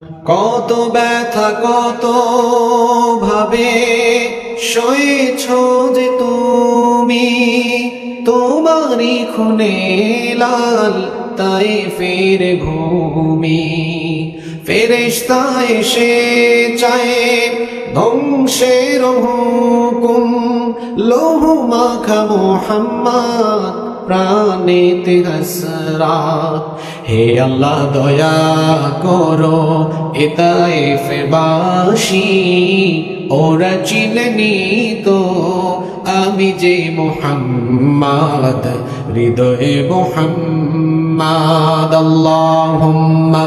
কত ব্যথা কত ভাবে সয়েছ যে তুমি, তোমারই খুনে লাল তায়েফের ভূমি। ফেরেশতা এসে চায় ধ্বংসের হুকুম, লৌহ মাখা মুহাম্মদ প্রাণেতে হাসরাত। হে আল্লাহ দয়া করো এ তায়েফবাসী, ওরা চিনেনি তো আমি যে মুহাম্মদ, হৃদয়ে মুহাম্মদ। আল্লাহুম্মা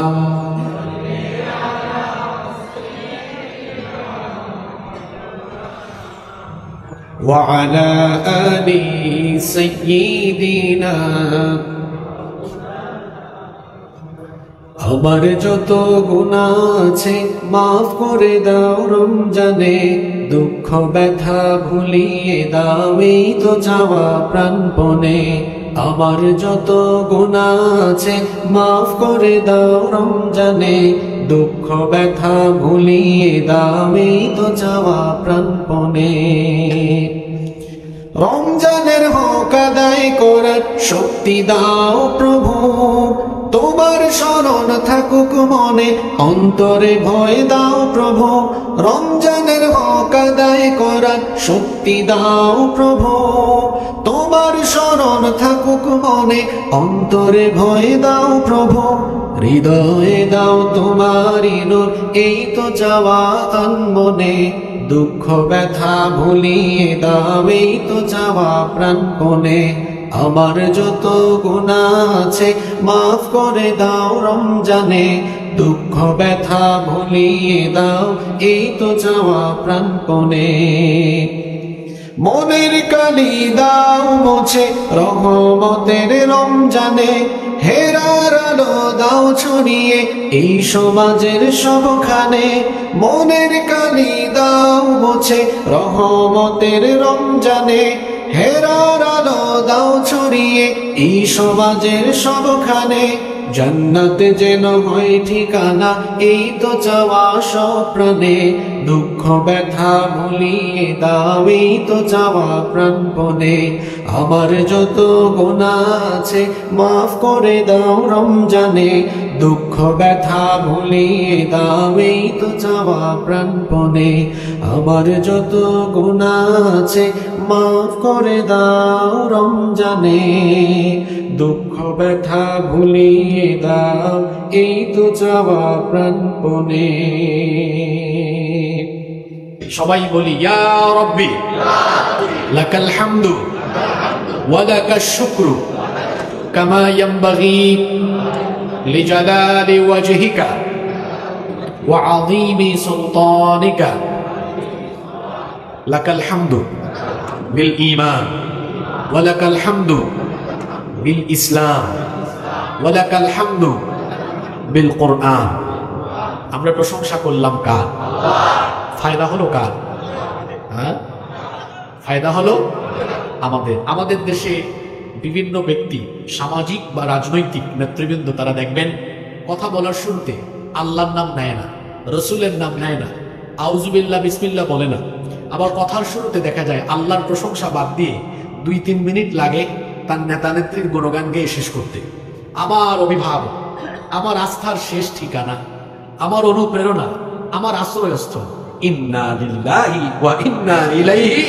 وعلى آل سيدنا। আমার যত গুনাহ আছে মাফ করে দাও রমজানে, দুঃখ ব্যথা ভুলিয়ে দাও এই তো চাওয়া প্রাণপণে। আমার যত গুনাহ আছে মাফ করে দাও রমজানে, দুঃখ ব্যথা ভুলিয়ে দাও এই তো চাওয়া প্রাণপণে। রমজানের হক আদায় করার শক্তি দাও প্রভু, তোমার শরণ থাকুক মনে, অন্তরে ভয় দাও প্রভু। রমজানের হক আদায় করার শক্তি দাও প্রভু, তোমার শরণ থাকুক মনে, অন্তরে ভয় দাও প্রভু। হৃদয়ে দাও তোমারি নূর এই তো চাওয়া আনমনে, দুঃখ ব্যথা ভুলিয়ে দাও এই তো চাওয়া প্রাণপণে। আমার যত গুনাহ আছে মাফ করে দাও রমজানে, দুঃখ ব্যথা ভুলিয়ে দাও এই তো চাওয়া প্রাণপণে। মনের কালি দাও মুছে রহমতের রমজানে, হেরার আলো দাও ছড়িয়ে এই সমাজের সবখানে। মনের কালি দাও মুছে রহমতের রমজানে, হেরার আলো দাও ছড়িয়ে এই সমাজের সবখানে। জান্নাতে যেন হয় ঠিকানা এই তো চাওয়া সপ্রাণে, দুঃখ ব্যথা ভুলিয়ে দাও এই তো চাওয়া প্রাণপণে। আমার যত গুনাহ আছে মাফ করে দাও রমজানে, দুঃখ ব্যথা ভুলিয়ে দাও এই তো চাওয়া প্রাণপণে। আমার যত গুনাহ আছে মাফ করে দাও রমজানে, দুঃখ ব্যথা ভুলিয়ে দাও এই তো চাওয়া প্রাণপণে। সবাই বলি ইয়া রব্বি লাকাল হামদু ওয়া লাকাশ শুকরু কামা ইয়ানবাগি লিজালালি ওয়াজহিকা ওয়া আযীমি সুলতানিকা। লাকাল হামদু বিল ঈমান ওয়া লাকাল হামদু বিল ইসলাম ওয়া লাকাল হামদু বিল কুরআন। আমরা প্রশংসা করলাম কার? ফায়দা হলো কার? হ্যাঁ, ফায়দা হলো আমাদের। আমাদের দেশে বিভিন্ন ব্যক্তি, সামাজিক বা রাজনৈতিক নেতৃবৃন্দ, তারা দেখবেন কথা বলার শুরুতে আল্লাহর নাম নেয় না, রসুলের নাম নেয় না, আউযুবিল্লাহ বিসমিল্লাহ বলে না। আবার কথার শুরুতে দেখা যায় আল্লাহর প্রশংসা বাদ দিয়ে 2-3 মিনিট লাগে তার নেতা নেত্রীর গুণগান গেয়ে শেষ করতে। আমার অভিভাবক, আমার আস্থার শেষ ঠিকানা, আমার অনুপ্রেরণা, আমার আশ্রয়স্থল, ইন্না লিল্লাহি ওয়া ইন্না ইলাইহি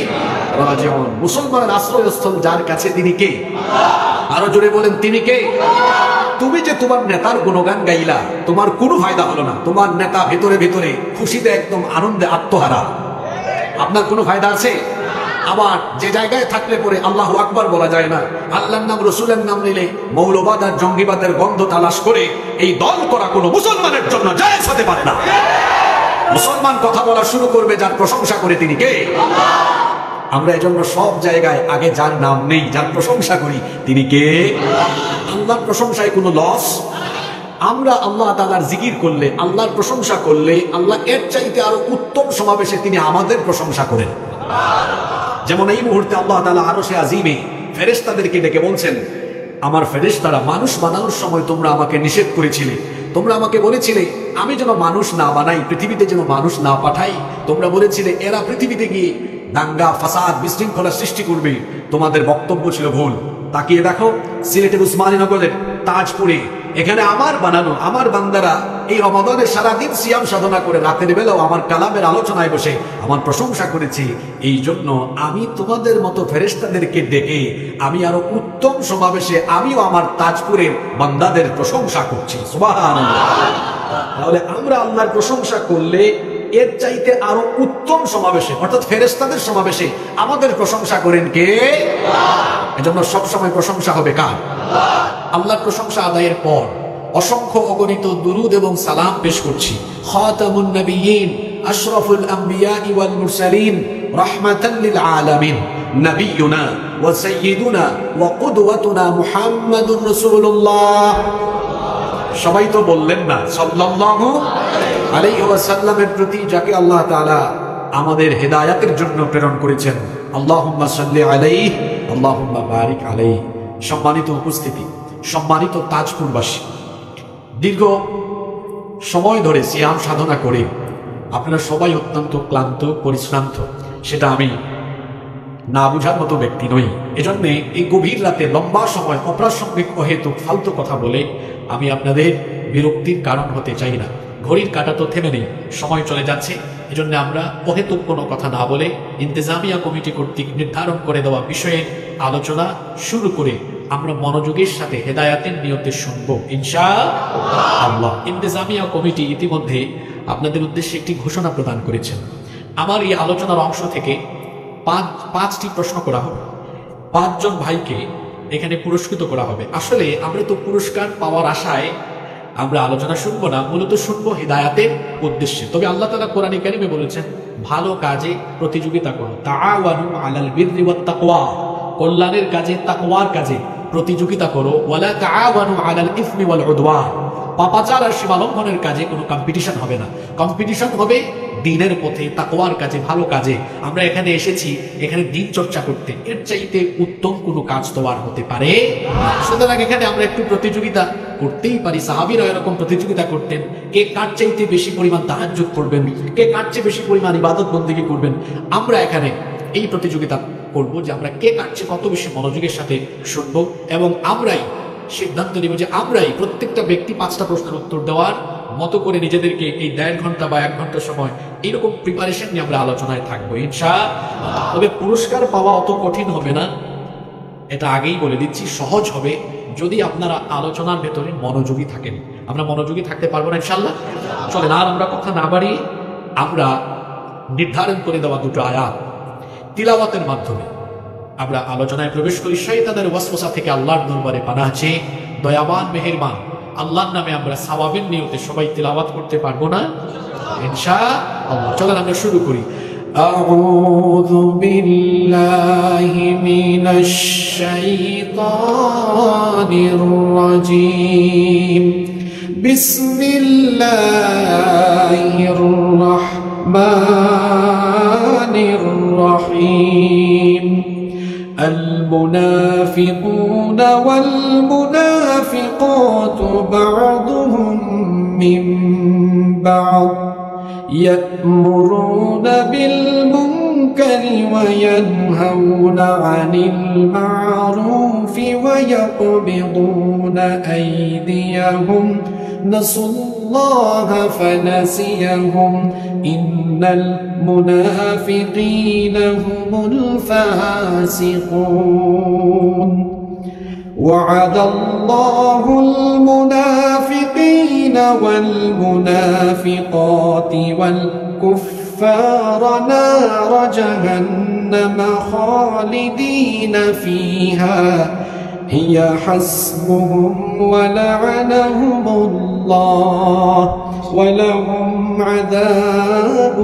রাজিউন। মুসলমানের আশ্রয়স্থল যার কাছে, তিনি কে? আরো জোরে বলেন, তিনি কে? তুমি যে তোমার নেতার গুণগান গাইলা, তোমার কোনো ফায়দা হলো না। তোমার নেতা ভেতরে ভেতরে খুশিতে একদম আনন্দে আত্মহারা, আপনার কোনো ফায়দা আছে? আবার যে জায়গায় থাকলে পরে আল্লাহু আকবার বলা যায় না, আল্লাহর নাম রসুলের নাম নিলে মৌলবাদ আর জঙ্গিবাদের গন্ধ তালাশ করে এই দল করা কোনো মুসলমানের জন্য জায়েজ হতে পারে না। মুসলমান কথা বলা শুরু করবে যার প্রশংসা করে, তিনি কে? আমরা এজন্য সব জায়গায় আগে যার নাম নেই, যার প্রশংসা করি, তিনি কে? আল্লাহর প্রশংসায় কোনো লস? আমরা আল্লাহ তাআলার জিকির করলে, আল্লাহর প্রশংসা করলে, আল্লাহ এর চাইতে আরো উত্তম সমাবেশে তিনি আমাদের প্রশংসা করেন। যেমন এই মুহূর্তে আল্লাহ তাআলা আরশে আজিমে ফেরেশতাদেরকে ডেকে বলছেন, আমার ফেরেশতারা, মানুষ বানানোর সময় তোমরা আমাকে নিষেধ করেছিলে, তোমরা আমাকে বলেছিলে আমি যেন মানুষ না বানাই, পৃথিবীতে যেন মানুষ না পাঠাই। তোমরা বলেছিলে এরা পৃথিবীতে গিয়ে দাঙ্গা ফাসাদ বিশৃঙ্খলা সৃষ্টি করবে, তোমাদের বক্তব্য ছিল ভুল। তাকিয়ে দেখো সিলেটের উসমানীনগরের তাজপুরে, এখানে আমার বানানো আমার বান্দারা এই রমাদানে সারাদিন সিয়াম সাধনা করে রাতের বেলাও আমার কালামের আলোচনায় বসে আমার প্রশংসা করেছি। এই জন্য আমি তোমাদের মতো ফেরেশতাদেরকে ডেকে আমি আরো উত্তম সমাবেশে আমিও আমার তাজপুরের বান্দাদের প্রশংসা করছি। সুবহানাল্লাহ। তাহলে আমরা আল্লাহর প্রশংসা করলে এর চাইতে আরো উত্তম সমাবেশে অর্থাৎ ফেরেশতাদের সমাবেশে আমাদের প্রশংসা করেন কে? এজন্য সবসময় প্রশংসা হবে কার? আল্লাহর প্রশংসা আদায়ের পর অসংখ্য অগণিত দুরুদ এবং সালাম পেশ করছি খাতামুন নবিয়্যিন আশরাফুল আমবিয়া ওয়াল মুরসালিন রাহমাতাল লিল আলামিন নবিয়ুনা ওয়া সাইয়্যিদুনা ওয়া কুদওয়াতুনা মুহাম্মাদুর রাসূলুল্লাহ। সবাই তো বললেন না সাল্লাল্লাহু আলাইহি ওয়াসাল্লামের প্রতি, যাকে আল্লাহ তাআলা আমাদের হেদায়েতের জন্য প্রেরণ করেছেন। আল্লাহুম্মা সাল্লি আলাইহি আল্লাহুম্মা বারিক আলাইহি। সম্মানিত উপস্থিতি, সম্মানিত তাজপুরবাসী, দীর্ঘ সময় ধরে সিয়াম সাধনা করে আপনারা সবাই অত্যন্ত ক্লান্ত পরিশ্রান্ত, সেটা আমি না বুঝার মতো ব্যক্তি নই। এজন্য এই গভীর রাতে লম্বা সময় অপ্রাসঙ্গিক অহেতুক ফালতু কথা বলে আমি আপনাদের বিরক্তির কারণ হতে চাই না। ঘড়ির কাঁটা তো থেমে নেই, সময় চলে যাচ্ছে। এজন্য আমরা অহেতুক কোনো কথা না বলে ইন্তেজামিয়া কমিটি কর্তৃক নির্ধারণ করে দেওয়া বিষয়ের আলোচনা শুরু করে আমরা মনোযোগের সাথে হেদায়াতের নিয়তে শুনব ইনশাআল্লাহ। ইন্তেজামিয়া কমিটি ইতিমধ্যে আপনাদের উদ্দেশ্যে একটি ঘোষণা প্রদান করেছেন। আমার এই আলোচনার অংশ থেকে পাঁচটি প্রশ্ন করা হবে, 5 জন ভাইকে এখানে পুরস্কৃত করা হবে। আসলে আমরা তো পুরস্কার পাওয়ার আশায় আমরা আলোচনা শুনবো না, মূলত শুনবো হিদায়াতের উদ্দেশ্যে। তবে আল্লাহ তাআলা কোরআনে কারিমে বলেছেন ভালো কাজে প্রতিযোগিতা করো, তাআওয়ানু আলাল বিররি ওয়াত তাকওয়া, কল্যাণের কাজে তাকওয়ার কাজে প্রতিযোগিতা করো। ওয়ালা তাআওয়ানু আলাল ইসমি ওয়াল উদওয়ান, পাপাচার আর সীমালঙ্ঘনের কাজে কোনো কম্পিটিশন হবে না। কম্পিটিশন হবে দ্বীনের পথে, তাকওয়ার কাজে, ভালো কাজে। আমরা এখানে এসেছি এখানে দ্বীন চর্চা করতে, এর চাইতে উত্তম কোনো কাজ তো আর হতে পারে না। সুতরাং এখানে আমরা একটু প্রতিযোগিতা করতেই পারি। সাহাবীরা এরকম প্রতিযোগিতা করতেন, কে কার চাইতে বেশি পরিমাণ তাহাজ্জুদ করবেন, কে কার চেয়ে বেশি পরিমাণ ইবাদত বন্দেগী করবেন। আমরা এখানে এই প্রতিযোগিতা করব যে আমরা কে কার চেয়ে কত বেশি মনোযোগের সাথে শুনব, এবং আমরাই সিদ্ধান্ত নিব যে আমরাই প্রত্যেকটা ব্যক্তি 5টা প্রশ্নের উত্তর দেওয়ার মতো করে নিজেদেরকে এই 1.5 ঘন্টা বা 1 ঘন্টা সময় এইরকম প্রিপারেশন নিয়ে আমরা আলোচনায় থাকবো ইনশাআল্লাহ। তবে পুরস্কার পাওয়া অত কঠিন হবে না, এটা আগেই বলে দিচ্ছি। সহজ হবে যদি আপনারা আলোচনার ভেতরে মনোযোগী থাকেন। আমরা মনোযোগী থাকতে পারবো না ইনশাআল্লাহ? চলেন আর আমরা কথা না বাড়িয়ে আমরা নির্ধারণ করে দেওয়া 2টো আয়াত তিলাওয়াতের মাধ্যমে আমরা আলোচনায় প্রবেশ করি। শয়তানের ওয়াসওয়াসা থেকে আল্লাহর দরবারে পানাহ চেয়ে দয়াবান মেহেরবান আল্লাহর নামে আমরা সওয়াবের নিয়তে সবাই তিলাওয়াত করতে পারবো না ইনশাআল্লাহ। চলেন আমরা শুরু করি। আউযু বিল্লাহি মিনাশ শাইতানির রাজীম। বিসমিল্লাহির রাহমানির রাহিম। المنافقون والمنافقات بعضهم من بعض يأمرون بالمنكر وينهون عن المعروف ويقبضون أيديهم نسوا الله فنسيهم إن المنافقين هم الفاسقون وعد الله المنافقين والمنافقات والكفار نار جهنم خالدين فيها هي حسبهم ولعنهم الله ولهم عذاب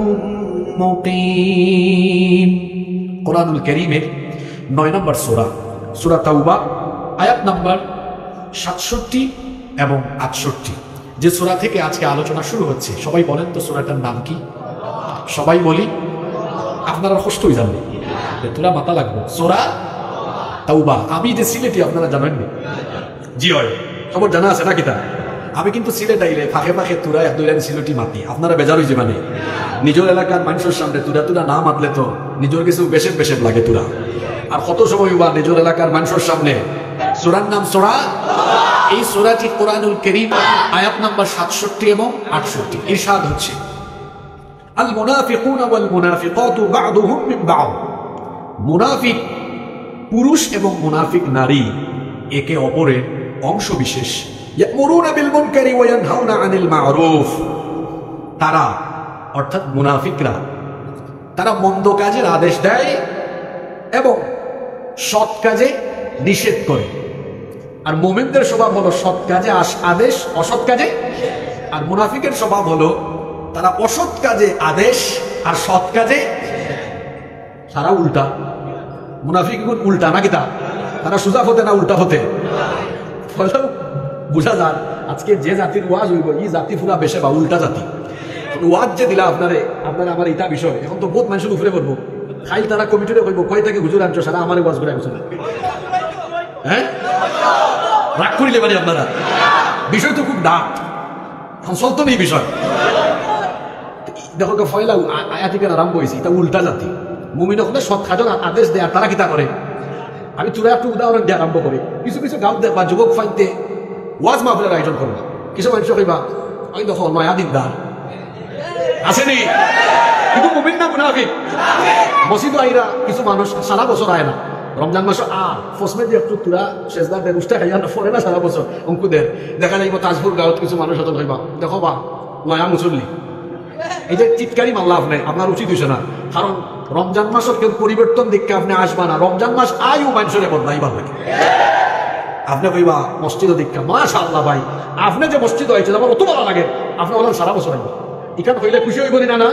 মুকিম। কোরআনুল কারীমের 9 নম্বর সূরা, সূরা তাওবা, আয়াত নাম্বার 67 এবং 68, যে সূরা থেকে আজকে আলোচনা শুরু হচ্ছে। সবাই বলেন তো সূরাটার নাম কি? সবাই বলি, আপনারা কষ্টই জানবেন, তোরা মাথা লাগবে। সূরা তাওবা। আমি যে সিলেটি আপনারা জানেন নি? জি হয়, খবর জানা আছে নাকি? তা আমি কিন্তু সিলেট আইলে ফাঁকে ফাঁকে তুরা এক দুই লাইন সিলেটি মাতি, আপনারা বেজার হয়েছে মানে নিজের এলাকার মানুষের সামনে তুরা তুরা না মাতলে তো নিজের কিছু বেশে বেশে লাগে তুরা। আর কত সময় বা নিজের এলাকার মানুষের সামনে সূরার নাম সূরা, এই সূরাটি কোরআনুল কারীম আয়াত নাম্বার 67 এবং 68 ইরশাদ হচ্ছে আল মুনাফিকুনা ওয়াল মুনাফিকাতু বা'দুহুম মিন বা'দ। মুনাফিক পুরুষ এবং মুনাফিক নারী একে অপরের অংশ বিশেষ। ইয়ামুরুনা বিল মুনকারি ওয়া ইয়ানহাউনা আনিল মা'রুফ। তারা অর্থাৎ মুনাফিকরা তারা মন্দ কাজের আদেশ দেয় এবং সৎ কাজে নিষেধ করে। আর মুমিনদের স্বভাব হলো সৎ কাজে আদেশ, অসৎ কাজে। আর মুনাফিকের স্বভাব হলো তারা অসৎ কাজে আদেশ আর সৎ কাজে সারা উল্টা। মুনাফিক উল্টা নাকি তারা সুজা হতে না উল্টা হতে বুঝা যান। আজকে যে জাতির ওয়াজ হইব এই জাতি পুরা বেশে বা উল্টা জাতি। ওয়াজ যে দিলা আপনারা আমার ইটা বিষয় এখন তো বহুত মানুষের উপরে করবো। খাইল তারা কমিটিরে কইব কয় থেকে হুজুর আনছো সারা আমার ওয়াজ করে আনছো। হ্যাঁ রাগ করিলে পারি আপনারা, বিষয় তো খুব ডাক চলতো নেই বিষয়। দেখো ফয়লা আয়া থেকে আরম্ভ হয়েছে, এটা উল্টা জাতি। মুমিন হলে সৎ কাজের আদেশ দেয়, তারা কিতা করে। আমি তোরা একটু উদাহরণ দিয়ে আরম্ভ করি। কিছু কিছু গাঁও দেখবা যুবক ফাইতে ওয়াজ মাহফিলের আয়োজন করবা, কিছু মানুষ কইবা ওই দেখো নয়া দিনদার আসেনি, কিন্তু মুমিন না মুনাফিক। মসজিদ আইরা কিছু মানুষ সারা বছর আয় না, রমজান মাস ফসমে দিয়ে একটু তুরা শেষদার দেন উষ্টা খাইয়া পরে না সারা বছর অঙ্কুদের দেখা যাইব। তাজপুর গাঁৱত কিছু মানুষ হতো কইবা দেখো বা নয়া মুসল্লি, এই যে চিৎকারি মাল্লা আপনি আপনার উচিত হয়েছে না। কারণ রমজান মাসের কেউ পরিবর্তন দেখে আপনি আসবা না। রমজান মাস আয়ু মানুষের বদলাই ভাল লাগে। আপনি কইবা মসজিদ দীক্ষা মাশাআল্লাহ ভাই আপনি যে মসজিদ হয়েছে আমার অত ভালো লাগে, আপনি বলেন সারা বছর আইব এখানে হইলে খুশি হইব না না।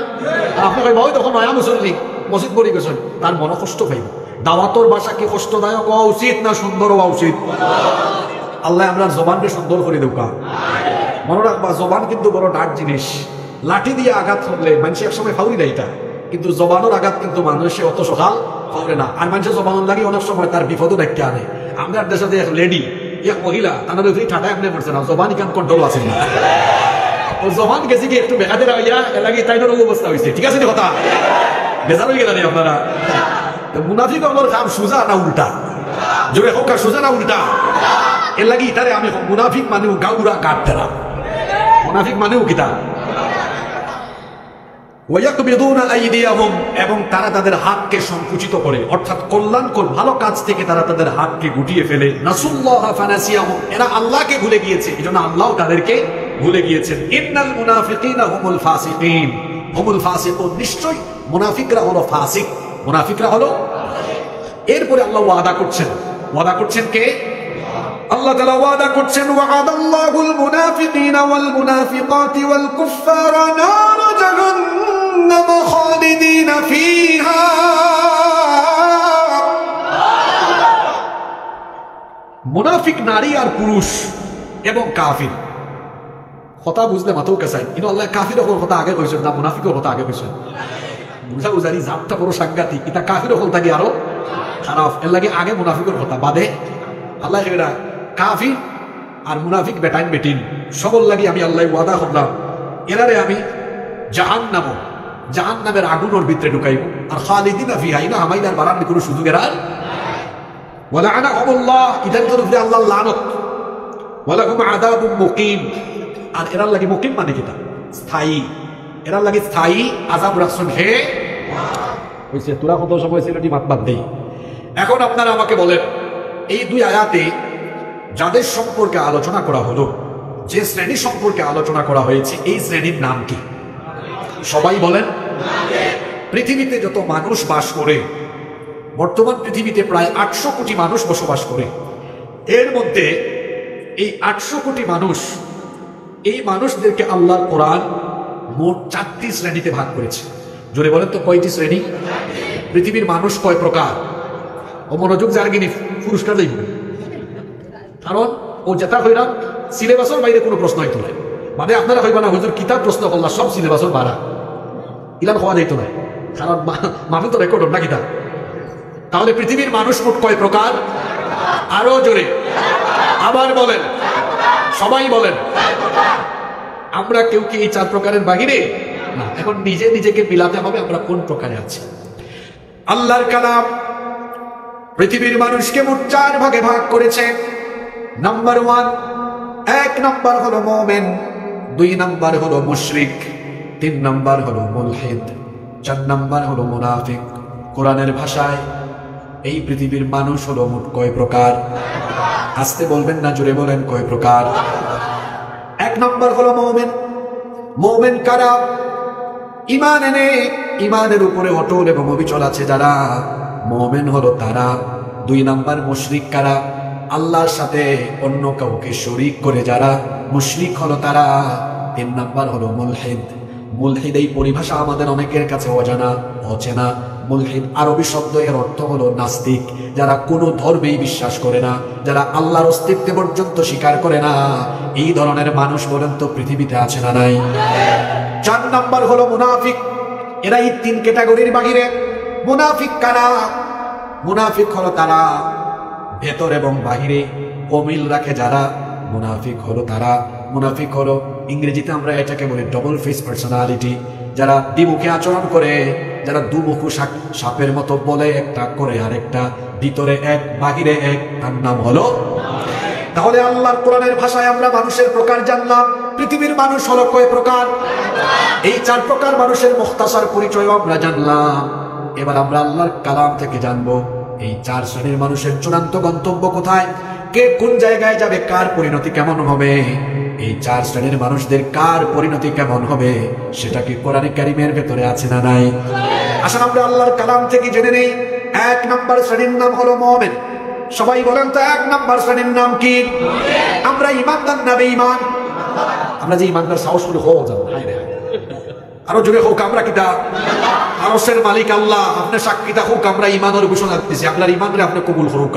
আপনি কইবা ওই তখন নয়া মুসল্লি মসজিদ পড়ি গেছেন, তার মনে কষ্ট পাইব। দাওয়াতর ভাষা কি কষ্টদায়ক হওয়া উচিত না সুন্দর হওয়া উচিত? আল্লাহ আমরা জবানকে সুন্দর করে দেউকা। মনে রাখবা জবান কিন্তু বড় ডাক জিনিস। লাঠি দিয়ে আঘাত করলে মানুষ একসময় ফাউরি দেয় এটা, কিন্তু জবানোর আঘাত কিন্তু মানুষে অত সকাল ফাউরে না। আর মানুষের জবানোর লাগে অনেক সময় তার বিপদও দেখতে আনে। আমার দেশে যে এক লেডি এক মহিলা তার ঠাটায় আপনি পড়ছে না, জবান ইকান কন্ট্রোল আছে না। ও জবান গেছে কি একটু বেকাদের হইয়া এলাকি তাই অবস্থা হয়েছে। ঠিক আছে কথা বেজার হয়ে গেলেন আপনারা। মুনাফিক আমার কাম সোজা না উল্টা? জোরে হোক সোজা না উল্টা? এর লাগি তারে আমি মুনাফিক মানেও গাউরা কাটতেরা, মুনাফিক মানেও কিতা এবং তারা তাদের হাতকে সংকুচিত করে, অর্থাৎ কল্যাণকর ভালো কাজ থেকে তারা তাদের হাতকে গুটিয়ে ফেলে। নাসুল্লাহ ফানাসিয়াহুম, এরা আল্লাহকে ভুলে গিয়েছে, এজন্য আল্লাহ তাদেরকে ভুলে গিয়েছেন। ইন্নাল মুনাফিকিনা হুমুল ফাসিকিন, হুমুল ফাসিকুন, নিশ্চয় মুনাফিকরা হলো ফাসিক, মুনাফিকরা হলো। এরপরে আল্লাহ ওয়াদা করছেন কে? আল্লাহ তাআলা ওয়াদা করছেন ওয়া'আদাল্লাহুল মুনাফিকিনা ওয়াল মুনাফিকাতি ওয়াল কুফফারা নার জাহান্নাম খালিদিনা ফিহা। মুনাফিক নারী আর পুরুষ এবং কাফির কথা বুঝলে মাথাও কাছাই, কিন্তু আল্লাহ কাফির কথা আগে কইছেন না মুনাফিকের কথা আগে কইছেন। বুঝা বুঝারি জাতটা বড় সাংঘাতিক, এটা কাফির কথা কি আরো খারাপ। এর লাগে আগে মুনাফিকের কথা বাদে আল্লাহ এরা কাফির আর মুনাফিক বেটাইন বেটিন সকল লাগি আমি আল্লাহ ওয়াদা করলাম এরারে আমি জাহান্নামের আগুনের ভিতরে ঢুকাইব। আর খালিদিনা ফিহা, ইনা হামাইদার বাড়ার কোনো সুযোগ এর আর ওয়ালাআনাহুমুল্লাহ, ইদার তরফে আল্লাহ লানত। ওয়ালাহুম আযাবুম মুকিম, আর এরার লাগি মুকিম মানে কিটা স্থায়ী, এরার লাগি স্থায়ী আযাব রাখছেন। হে হইছে তোরা কত সময় ছিল মাত বাদ দেই। এখন আপনারা আমাকে বলেন এই দুই আয়াতে যাদের সম্পর্কে আলোচনা করা হলো, যে শ্রেণী সম্পর্কে আলোচনা করা হয়েছে, এই শ্রেণীর নাম কি? সবাই বলেন। পৃথিবীতে যত মানুষ বাস করে, বর্তমান পৃথিবীতে প্রায় 800 কোটি মানুষ বসবাস করে। এর মধ্যে এই 800 কোটি মানুষ, এই মানুষদেরকে আল্লাহর কোরআন মোট 4টি শ্রেণীতে ভাগ করেছে। জোরে বলেন তো কয়টি শ্রেণী? পৃথিবীর মানুষ কয় প্রকার? ও মনোযোগ যার গিনি পুরস্কার দেব, কারণ ও যেটা হইলাম সিলেবাসের বাইরে কোনো প্রশ্ন হইতো না। মানে আপনারা হইবা না হুজুর কিতাব প্রশ্ন করলাম সব সিলেবাসের বাড়া, ইলান হওয়া যাইতো না, কারণ মানুষ তো রেকর্ড না কিতাব। তাহলে পৃথিবীর মানুষ মোট কয় প্রকার? আরো জোরে আবার বলেন। সবাই বলেন। আমরা কেউ কি এই 4 প্রকারের বাহিরে না। এখন নিজে নিজেকে মিলাতে হবে আমরা কোন প্রকারে আছি। আল্লাহর কালাম পৃথিবীর মানুষকে মোট 4 ভাগে ভাগ করেছে। নাম্বার 1, 1 নাম্বার হলো মুমিন, 2 নাম্বার হলো মুশরিক, 3 নাম্বার হলো মুলহিদ, 4 নাম্বার হলো মুনাফিক। কোরআনের ভাষায় এই পৃথিবীর মানুষ হলো মোট কয় প্রকার? আস্তে বলবেন না, জোরে বলেন, কয় প্রকার? 1 নাম্বার হলো মুমিন। মুমিন কারা? ঈমান এনে ঈমানের উপরে অটল এবং অবিচল আছে যারা, মুমিন হলো তারা। 2 নাম্বার মুশরিক কারা? আল্লাহর সাথে অন্য কাউকে শরীক করে যারা, মুশরিক হলো তারা। 3 নাম্বার হলো মুলহিদ। মুলহিদ এই পরিভাষা আমাদের অনেকের কাছে অজানা, অচেনা। মুলহিদ আরবি শব্দ, এর অর্থ হলো নাস্তিক, যারা কোনো ধর্মেই বিশ্বাস করে না, যারা আল্লাহর অস্তিত্ব পর্যন্ত স্বীকার করে না। এই ধরনের মানুষ বলেন তো পৃথিবীতে আছে না নাই? 4 নাম্বার হলো মুনাফিক। এরা এই 3 ক্যাটাগরির বাহিরে। মুনাফিক কারা? মুনাফিক হলো তারা ভেতর এবং বাহিরে অমিল রাখে যারা, মুনাফিক হলো তারা। মুনাফিক হলো, ইংরেজিতে আমরা এটাকে বলি ডবল ফেস পার্সোনালিটি, যারা দ্বিমুখী আচরণ করে, যারা দুমুখী সাপের মতো বলে একটা করে আরেকটা, ভিতরে এক বাহিরে এক, তার নাম হলো। তাহলে আল্লাহর কোরআনের ভাষায় আমরা মানুষের প্রকার জানলাম। পৃথিবীর মানুষ হলো কয় প্রকার? এই 4 প্রকার মানুষের মুখতাসার পরিচয় আমরা জানলাম। এবার আমরা আল্লাহর কালাম থেকে জানবো এই 4 শ্রেণীর মানুষের চূড়ান্ত গন্তব্য কোথায়, কে কোন জায়গায় যাবে, কার পরিণতি কেমন হবে। এই 4 শ্রেণীর মানুষদের কার পরিণতি কেমন হবে সেটা কি কোরআনে কারিমের ভেতরে আছে না নাই? আসলে আমরা আল্লাহর কালাম থেকে জেনে নেই। 1 নাম্বার শ্রেণীর নাম হলো মুমিন। সবাই বলেন তো 1 নাম্বার শ্রেণীর নাম কি? আমরা ঈমানদার না বেঈমান? আমরা যে ঈমানদার সাহস করে হও যাব, আরো জোরে হোক, আমরা কিটা আরশের মালিক আল্লাহ, আপনি সাক্ষীটা হোক, আমরা ঈমানের ঘোষণা দিতেছি, আপনার ঈমানরে আপনি কবুল করুক।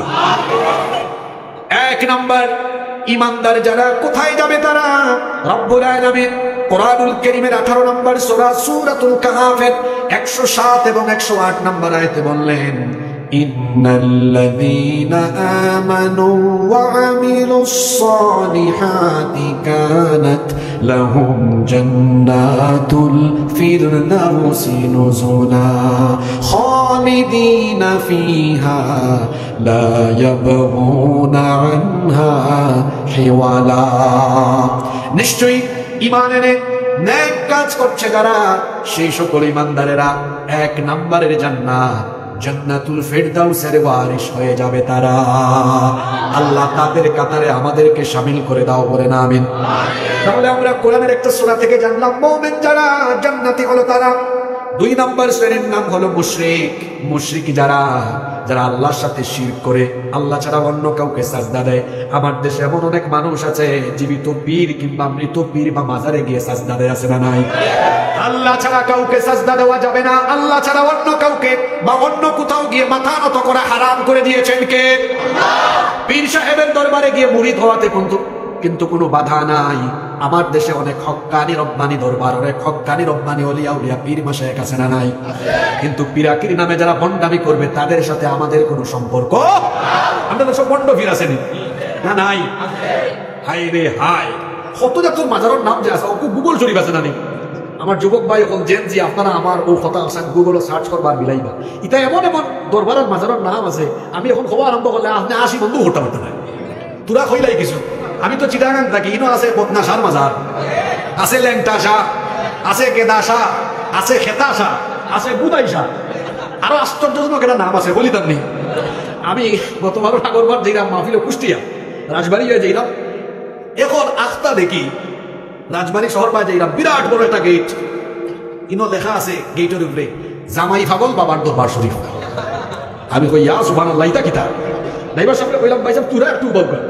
1 নাম্বার ঈমানদার যারা, কোথায় যাবে তারা? রব্বুল আলামিন কোরআনুল কারীমের 18 নম্বর সূরা সূরাতুল কাহফের 107 এবং 108 নম্বর আয়াতে বললেন, ইন্নাল্লাযীনা আমানু ওয়া আমিলুস সালিহাতি কানাত লাহুম জান্নাতুল ফিরদাউসি নুজুলা খালিদিনা ফিহা লা ইয়াবগুনা আনহা হিওয়ালা। নিশ্চয়ই ঈমান এনে নেক কাজ করছে যারা, সেই সকল ঈমানদারেরা 1 নম্বরের জান্নাত, জান্নাতুল ফিরদাউসের ওয়ারিস হয়ে যাবে তারা। আল্লাহ তাদের কাতারে আমাদেরকে শামিল করে দাও, বলেন আমিন। তাহলে আমরা কোরআনের একটা সূরা থেকে জানলাম মুমিন যারা, জান্নাতি হলো তারা। 2 নম্বর শ্রেণীর নাম হলো মুশরিক। মুশরিক যারা, যারা আল্লাহর সাথে শিরক করে, আল্লাহ ছাড়া অন্য কাউকে সাজদা দেয়। আমার দেশে এমন অনেক মানুষ আছে জীবিত পীর কিংবা মৃত পীর বা মাজারে গিয়ে সাজদা দেয়, আছে না নাই? আল্লাহ ছাড়া কাউকে সাজদা দেওয়া যাবে না। আল্লাহ ছাড়া অন্য কাউকে বা অন্য কোথাও গিয়ে মাথা নত করা হারাম করে দিয়েছেন কে? পীর সাহেবের দরবারে গিয়ে মুরিদ হওয়াতে কিন্তু কোনো বাধা নাই। আমার দেশে অনেক হক্কানি রব্বানি দরবার, অনেক হক্কানি রব্বানি ওলিয়া উলিয়া পীর মাশায়েখ আছে না নাই? কিন্তু পীরাকির নামে যারা ভণ্ডামি করবে তাদের সাথে আমাদের কোনো সম্পর্ক। আমাদের সব ভণ্ড পীর আছে না নাই? হাই রে হাই, কত জাতর মাজারের নাম যে আছে, গুগল শরীফ আছে না? আমার যুবক ভাই এখন জেনজি, আপনারা আমার ও কথা আছেন গুগলে সার্চ করবার মিলাইবা, এটা এমন এমন দরবারের মাজারের নাম আছে, আমি এখন খবর আরম্ভ করলে আপনি 80 বন্ধু হতে পারতে না। তোরা কইলাই কিছু, আমি তো চিটাগাং থাকি, ইনো আছে বদনাশার মাজার, আছে ল্যাংটাশা, আছে গেদাশা, আছে খেতাশা, আছে বুদাইশা, আরো আশ্চর্যজনক একটা নাম আছে, বলি তার নেই। আমি গতবার ঠাকুরবার যেরাম মাহফিলে কুষ্টিয়া রাজবাড়ি হয়ে যেরাম, এখন আখতা দেখি রাজবাড়ি শহর পায় যেরাম বিরাট বড় একটা গেট, ইনো লেখা আছে গেটের উপরে জামাই পাগল বাবার দরবার শরীফ। আমি কই ইয়া সুবহানাল্লাহ, ইতা কিতা? নাইবার সামনে কইলাম ভাই সাহেব তুরা একটু বলবেন,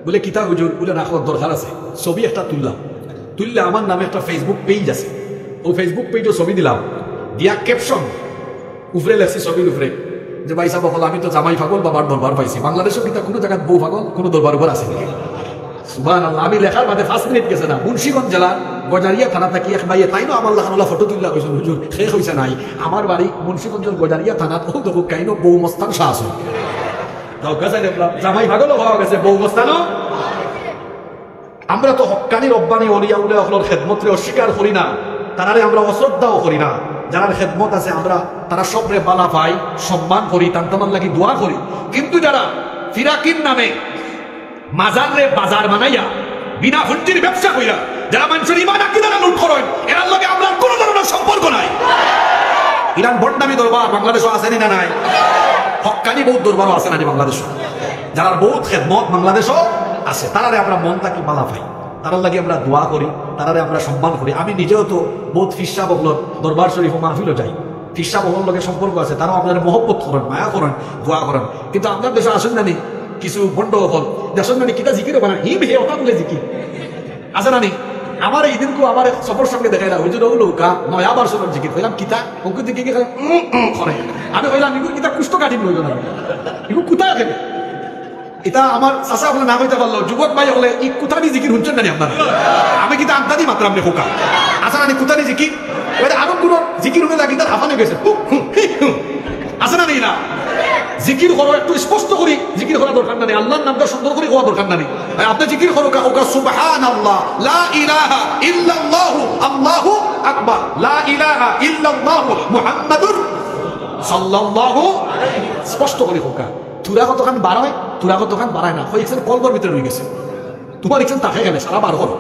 বলে কিতা হুজুর, বলে রাখার দরকার আছে। ছবি একটা তুললে আমার নামে একটা ফেসবুক পেজ আছে, ও ফেসবুক পেজও ছবি দিলাম, দিয়া ক্যাপশন উপরে লেখছি ছবির উপরে যে ভাই সাহেব বল আমি তো জামাই পাগল বাবার দরবার পাইছি। বাংলাদেশের কিতা কোনো জায়গায় বউ পাগল কোনো দরবার উপর আছে নাকি? সুবহানাল্লাহ, আমি লেখার বাদে 5 মিনিট গেছে না। মুন্সিগঞ্জ জেলা গজারিয়া থানা থাকি এক ভাইয়ে তাইনো আমার লাখানোলা ফটো তুললা কইছেন হুজুর শেষ হইছে নাই, আমার বাড়ি মুন্সিগঞ্জের গজারিয়া থানা, ও দেখো কাইনো বউ মস্তান শাহ আছে। জামাই পাগলও হওয়া গেছে, বউ মস্তানও। আমরা তো হক্কানি রব্বানি ওলিয়া উলিয়া হলোর খেদমতরে অস্বীকার করি না, তারারে আমরা অশ্রদ্ধাও করি না। যারা খেদমত আছে আমরা তারা সবরে বালা পাই, সম্মান করি, তান্তামান লাগি দোয়া করি। কিন্তু যারা ফিরাকির নামে মাজারে বাজার বানাইয়া বিনা হুন্ডির ব্যবসা কইরা যারা মানুষের ইমান আকীদা লুট করেন, এর লগে আমরা কোনো ধরনের সম্পর্ক নাই। ইরান বন্ডামি দরবার বাংলাদেশও আছে না নাই? হক্কানি বহুত দরবারও আছে না বাংলাদেশও? যারা বহুত খেদমত বাংলাদেশও আছে, তারারে আমরা মন থাকি বালা পাই, তারার লাগে আমরা দোয়া করি, তারারে আমরা সম্মান করি। আমি নিজেও তো বহুত ফিরসা বহলর দরবার শরীফ মাহফিলও যাই, ফিরসা বহল লগে সম্পর্ক আছে, তারাও আপনাদের মহব্বত করেন, মায়া করেন, দোয়া করেন। কিন্তু আপনার দেশে আসেন নানি কিছু বন্ড হল দেশের নানি কিতা জিকির বানা হি হে ওটা বলে জিকির আছে নানি। আমার এই দিনকে আমার সফর সঙ্গে দেখাইলা হুজুর হলো কা নয় আবার শোনার জিকির কইলাম কিতা ওকে দিকে করে আমি কইলাম ইগুর কিতা কুষ্ঠ কাঠিন লইল না, ইগু কুতা খেলে এটা আমার চাষা আপনার না হইতে পারলো। যুবক ভাই হলে ই কুতানি জিকির শুনছেন নানি আপনার? আমি কিন্তু আন্তানি মাত্র আপনি খোকা আসা নানি কুতানি জিকির আরো কোনো জিকির হলে লাগি তার হাফানে গেছে আছে না না? জিকির করো একটু স্পষ্ট করি, জিকির করা দরকার নাই, আল্লাহর নামটা সুন্দর করে হওয়া দরকার নাই। আপনি জিকির করো ওকা সুবহানাল্লাহ লা ইলাহা ইল্লাল্লাহু আল্লাহু আকবার লা ইলাহা ইল্লাল্লাহু মুহাম্মাদুর সাল্লাল্লাহু স্পষ্ট করে হোকা। তুরা কতখান বাড়ায়, তুরা কতখান বাড়ায় না, হয়েছে কলবর ভিতরে রয়ে গেছে, তোমার ইচ্ছেন তাকে গেলে সারা বার করো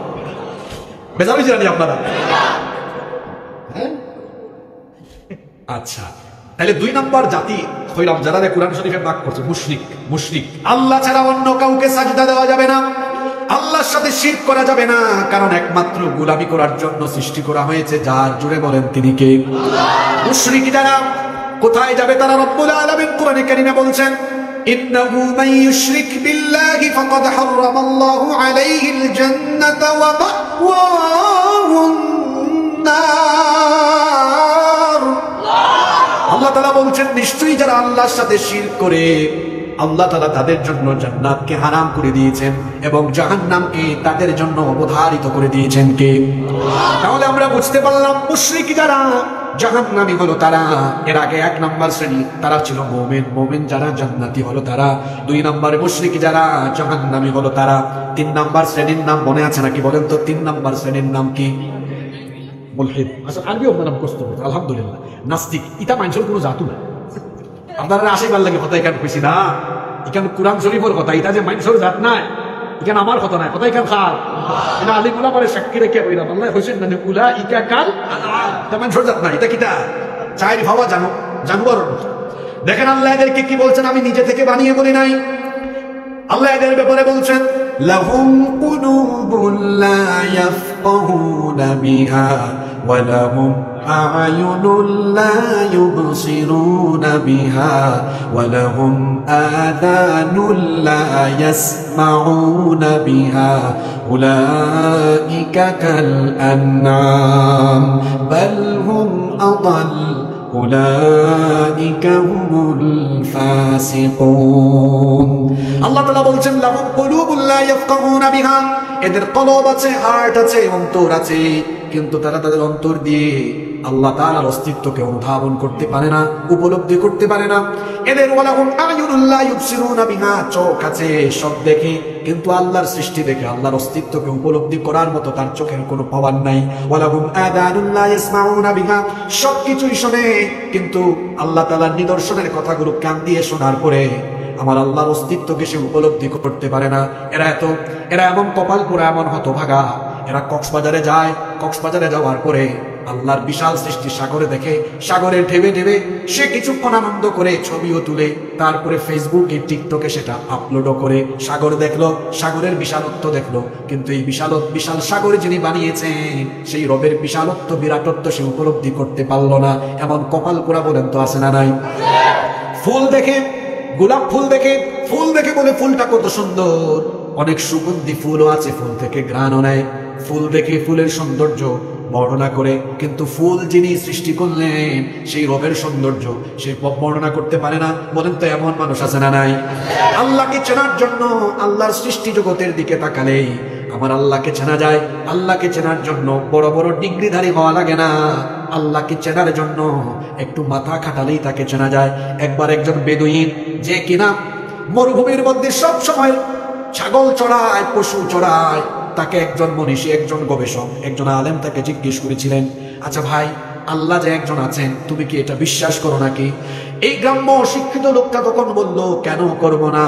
বেজার হয়েছে জানি আপনারা। আচ্ছা, তাহলে 2 নম্বর জাতি হইলাম যারা কোরআন শরীফে বাক করছে মুশরিক। মুশরিক আল্লাহ ছাড়া অন্য কাউকে সাজদা দেওয়া যাবে না, আল্লাহর সাথে শিরক করা যাবে না, কারণ একমাত্র গোলামি করার জন্য সৃষ্টি করা হয়েছে যার। জুড়ে বলেন তিনি কে? মুশরিক যারা কোথায় যাবে? তারা রব্বুল আলামিন কোরআনে কারিমে বলছেন ইন্নাহু মান ইউশরিক বিল্লাহি ফাকাদ হারামাল্লাহু আলাইহিল জান্নাতা ওয়া মাওয়াহুন নার। আল্লাহ তাআলা বলছেন নিশ্চয়ই যারা আল্লাহর সাথে শিরক করে আল্লাহ তাআলা তাদের জন্য জান্নাতকে হারাম করে দিয়েছেন এবং জাহান্নামকে তাদের জন্য অবধারিত করে দিয়েছেন কে? তাহলে আমরা বুঝতে পারলাম মুশরিক যারা জাহান্নামী হলো তারা। এর আগে 1 নম্বর শ্রেণী তারা ছিল মুমিন, মুমিন যারা জান্নাতি হলো তারা। 2 নম্বরে মুশরিক যারা জাহান্নামী হলো তারা। 3 নম্বর শ্রেণীর নাম মনে আছে নাকি বলেন তো? 3 নম্বর শ্রেণীর নাম কি? মুলহিদ। আচ্ছা আরবি আপনার নাম কষ্ট করতে আলহামদুলিল্লাহ। নাস্তিক এটা মানুষের কোনো জাতু না, আপনারা আশীর্বাদ লাগে কথা এখানে খুশি না, এখানে কোরআন শরীফের কথা, এটা যে মানুষের জাত নাই এখানে আমার কথা নাই, কথা এখানে খার এটা আলী মুলা পারে সাক্ষী রেখে কইলাম আল্লাহ হইছেন না উলা ইকা কাল এটা মানুষের জাত নাই, এটা কিটা চাই ভাবা জানো জানোয়ার। দেখেন আল্লাহ এদেরকে কি বলছেন, আমি নিজে থেকে বানিয়ে বলি নাই। আল্লাহ এদের ব্যাপারে বলছেন লাহুম কুলুবুন লা ইয়াফকাহুনা বিহা ওয়া লাহুম আ'য়ুনুন লা ইউবসিরুনা বিহা ওয়া লাহুম আযানুন লা ইয়াসমাউনা বিহা উলাইকা কাল আনআম বাল হুম আদাল উলাইকা হুমুল ফাসিকুন। আল্লাহ তাআলা বলছেন লাহুম কুলুবুন লা ইয়াফকাহুনা বিহা, এদের কলব আছে, হার্ট আছে, অন্তর আছে, কিন্তু তারা তাদের অন্তর দিয়ে আল্লাহ তাআলার অস্তিত্বকে অনুধাবন করতে পারে না, উপলব্ধি করতে পারে না। এদের ওয়ালাহুম আ'য়ুনুন লা ইউবসিরুনা বিহা, চোখ আছে, সব দেখে, কিন্তু আল্লাহর সৃষ্টি দেখে আল্লাহর অস্তিত্বকে উপলব্ধি করার মতো তার চোখের কোনো পাওয়ার নাই। ওয়ালাহুম আযানুন লা ইয়াসমাউনা বিহা, সবকিছুই শোনে, কিন্তু আল্লাহ তাআলার নিদর্শনের কথাগুলো কান দিয়ে শোনার পরে আমার আল্লাহর অস্তিত্বকে সে উপলব্ধি করতে পারে না। এরা এমন কপাল পোড়া, এমন হতভাগা, এরা কক্সবাজারে যায়, কক্সবাজারে যাওয়ার পরে আল্লাহর বিশাল সৃষ্টি সাগরে দেখে, সাগরের ঢেবে ঢেবে সে কিছুক্ষণ আনন্দ করে ছবিও তুলে, তারপরে ফেসবুকে টিকটকে সেটা আপলোডও করে। সাগর দেখলো, সাগরের বিশালত্ব দেখলো, কিন্তু এই বিশাল সাগরে যিনি বানিয়েছেন সেই রবের বিশালত্ব, বিরাটত্ব সে উপলব্ধি করতে পারলো না। এমন কপাল পোড়া বলেন তো আছে না নাই? ফুল দেখে, গোলাপ ফুল দেখে বলে ফুলটা কত সুন্দর, অনেক সুগন্ধি ফুলও আছে, ফুল থেকে ঘ্রাণও নেয়, ফুল দেখে ফুলের সৌন্দর্য বর্ণনা করে, কিন্তু ফুল যিনি সৃষ্টি করলেন সেই রবের সৌন্দর্য সে বর্ণনা করতে পারে না। বলেন তো এমন মানুষ আছে না নাই? আল্লাহকে চেনার জন্য আল্লাহর সৃষ্টি জগতের দিকে তাকালেই আমার আল্লাহকে চেনা যায়। আল্লাহকে চেনার জন্য বড় বড় ডিগ্রিধারী হওয়া লাগে না, আল্লাহকে চেনার জন্য একটু মাথা খাটালেই তাকে চেনা যায়। একবার একজন বেদুইন, যে কিনা মরুভূমির মধ্যে সব সময় ছাগল চড়ায়, পশু চড়ায়, তাকে একজন মনীষী, একজন গবেষক, একজন আলেম তাকে জিজ্ঞেস করেছিলেন, আচ্ছা ভাই, আল্লাহ যে একজন আছেন তুমি কি এটা বিশ্বাস করো নাকি? এই গ্রাম্য শিক্ষিত লোকটা তখন বলল, কেন করব না,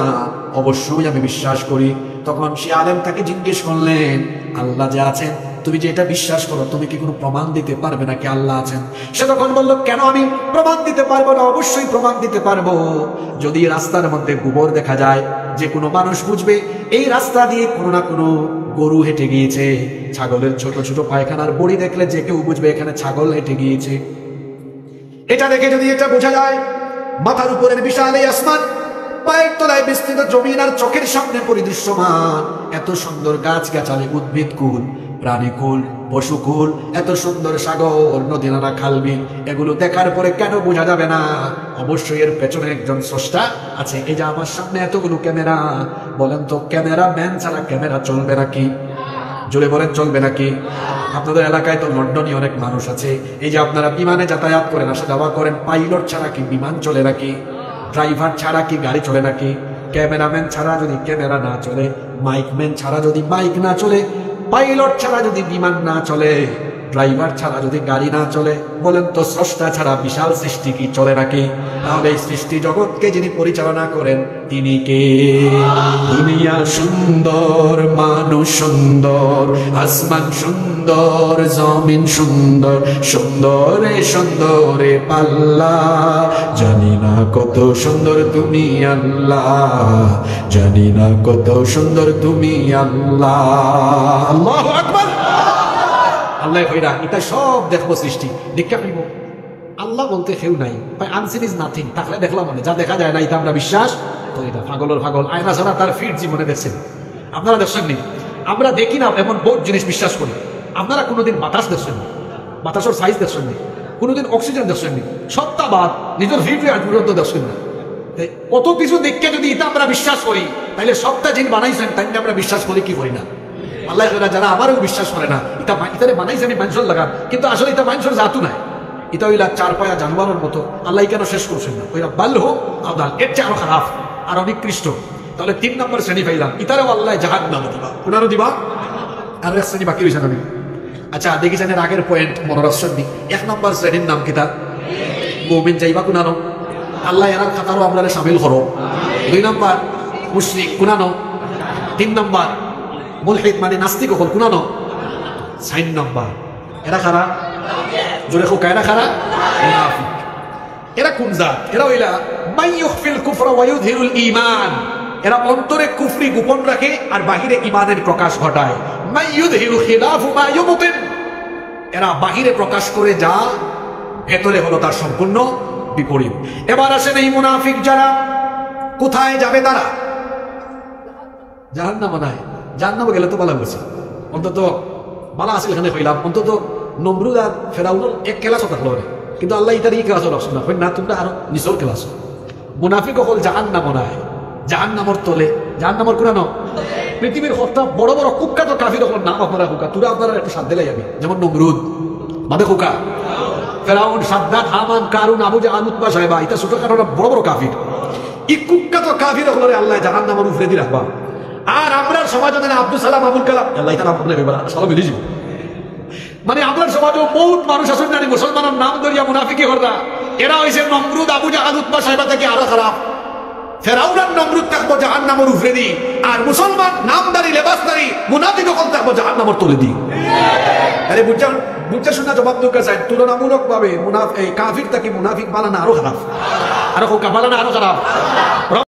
অবশ্যই আমি বিশ্বাস করি। তখন সে আলেম তাকে জিজ্ঞেস করলেন, আল্লাহ যে আছেন তুমি যে এটা বিশ্বাস করো, তুমি কি কোনো প্রমাণ দিতে পারবে নাকি আল্লাহ আছেন? সে তখন বলল, কেন আমি প্রমাণ দিতে পারবো না, অবশ্যই প্রমাণ দিতে পারবো। যদি রাস্তার মধ্যে গোবর দেখা যায়, যে কোনো মানুষ বুঝবে এই রাস্তা দিয়ে কোনো না কোনো গরু হেঁটে গিয়েছে। ছাগলের ছোট ছোট পায়খানার বড়ি দেখলে যে কেউ বুঝবে এখানে ছাগল হেঁটে গিয়েছে। এটা দেখে যদি এটা বোঝা যায়, মাথার উপরের বিশাল এই আসমান, পায়ের তলায় বিস্তৃত জমিন, আর চোখের সামনে পরিদৃশ্যমান এত সুন্দর গাছগাছালি, উদ্ভিদ কুল, প্রাণীকুল, পশুকুল, এত সুন্দর সাগর, নদী, নালা, খালবিল, এগুলো দেখার পরে কেন বোঝা যাবে না অবশ্যই এর পেছনে একজন স্রষ্টা আছে? এই যে আমার সামনে এতগুলো ক্যামেরা, বলেন তো ক্যামেরা ম্যান ছাড়া ক্যামেরা চলবে নাকি? জোরে বলেন, চলবে নাকি? আপনাদের এলাকায় তো লন্ডনে অনেক মানুষ আছে, এই যে আপনারা বিমানে যাতায়াত করেন, আসা যাওয়া করেন, পাইলট ছাড়া কি বিমান চলে নাকি? ড্রাইভার ছাড়া কি গাড়ি চলে নাকি? ক্যামেরাম্যান ছাড়া যদি ক্যামেরা না চলে, মাইকম্যান ছাড়া যদি মাইক না চলে, পাইলট ছাড়া যদি বিমান না চলে, ড্রাইভার ছাড়া যদি গাড়ি না চলে, বলেন তো স্রষ্টা ছাড়া বিশাল সৃষ্টি কি চলে নাকি? তাহলে এই সৃষ্টি জগৎকে যিনি পরিচালনা করেন তিনি কে? দুনিয়া সুন্দর, মানুষ সুন্দর, আসমান সুন্দর, জমিন সুন্দর, সুন্দরে সুন্দরে পাল্লা, জানি না কত সুন্দর তুমি আল্লাহ, জানি না কত সুন্দর তুমি আল্লাহ। আল্লাহু আকবার। আল্লাহ কইরা এটা সব দেখবো সৃষ্টি, দীক্ষা নিব। আল্লাহ বলতে কেউ নাই, আনসিন ইজ নাথিং, থাকলে দেখলাম মানে, যা দেখা যায় না এটা আমরা বিশ্বাস করি না। পাগলের পাগল, আয়না ছাড়া তার ফিট জীবনে দেখছেন আপনারা? দেখছেন নি? আমরা দেখি না এমন বহুত জিনিস বিশ্বাস করি। আপনারা কোনোদিন বাতাস দেখছেন নি? বাতাসের সাইজ দেখছেন নি? কোনোদিন অক্সিজেন দেখছেন নি? সত্তাবাদ নিজের ফিট পর্যন্ত দেখছেন না। কত কিছু দেখে যদি এটা আমরা বিশ্বাস করি, তাহলে সবটা যিনি বানাইছেন তাই আমরা বিশ্বাস করি কি করি না? আল্লাহ যারা আমারও বিশ্বাস করে না এটা ইতারে বানাইছেন মানুষের লাগান, কিন্তু আসলে এটা মানুষের জাতু নাই, এটা হইলা চার পায়া জানোয়ারের মতো। আল্লাহ কেন শেষ করছেন না? ওইরা বাল হোক আদাল, এর চেয়ে আরো খারাপ আর অনিকৃষ্ট। তাহলে 3 নম্বর শ্রেণী পাইলাম, ইতারেও আল্লাহ জাহান্নামে দিবা, কোনারও দিবা, আর এক শ্রেণী বাকি হয়েছে না। আচ্ছা দেখি জানেন আগের পয়েন্ট মনোরঞ্জন নি। 1 নম্বর শ্রেণীর নাম কিতা? মুমিন যাইবা কোনানো, আল্লাহ এরার খাতারও আমরা সামিল করো। 2 নম্বর মুশরিক কোনানো। 3 নম্বর মুলহিদ মানে নাস্তিক হল কোনানো। 4 নম্বর এরা খারা, জোরে হোক, এরা খারা মুনাফিক। এরা কোন জাত? এরা হইলা মান ইউখফিল কুফরা ওয়া ইউযহিরুল ঈমান, এরা অন্তরে কুফরি গোপন রাখে আর বাহিরে ঈমানের প্রকাশ ঘটায়। মান ইউযহিরু খিলাফু মা ইউবতিন, এরা বাহিরে প্রকাশ করে যা ভেতরে হলো তার সম্পূর্ণ বিপরীত। এবার আসেন এই মুনাফিক যারা, কোথায় যাবে তারা? জাহান্নামে নাই। জাহান্নামে গেলে তো ভালো বলছি, অন্তত ভালো আসলে এখানে হইলাম, অন্তত নমরুদ আর ফেরাউনের এক ক্লাসও থাকলো না, কিন্তু আল্লাহ ইতার এই ক্লাসও রাখছো না, হয় না তোমরা আরো নিচর ক্লাস। মুনাফিক হল জাহান্নাম নাই, জাহান্নামর তলে, জাহান্নামর কোরআন পৃথিবীর হত্যা বড় বড় কুখ্যাত কাফির হল নাম আপনারা হুকা, তোরা আপনারা একটু সাথ দিলাই যাবি, যেমন নমরুদ মাদে হুকা, ফেরাউন, সাদ্দাত, হামান, কারুন, আবু জাহাল, উতবা সাহেবা, এটা ছোটখাটো বড় বড় কাফির। এই কুখ্যাত কাফির হল আল্লাহ জাহান্নামর উপরে দিয়ে রাখবা। আর আমরা সমাজ আব্দুল সালাম, আবুল কালাম, আল্লাহ তারা সবাই মিলে যাব। মানে আপনার সমাজেও বহুত মানুষ আছেন না মুসলমানের নাম ধরিয়া মুনাফিকি করতা, এরা হয়েছে নমরুদ, আবু জাহাল, উতবা সাহেবা থেকে আরো খারাপ। ফেরাউন আর নমরুদ থাকবো জাহান্নামের উপরে দি, আর মুসলমান নামদারি লেবাসদারি মুনাফিক হল থাকবো জাহান্নামের তলে দি। আরে বুঝা শোনা জবাব দরকার চাই, তুলনামূলক ভাবে কাফির থাকি মুনাফিক বানানা আরো খারাপ, আরো বানানা আরো খারাপ।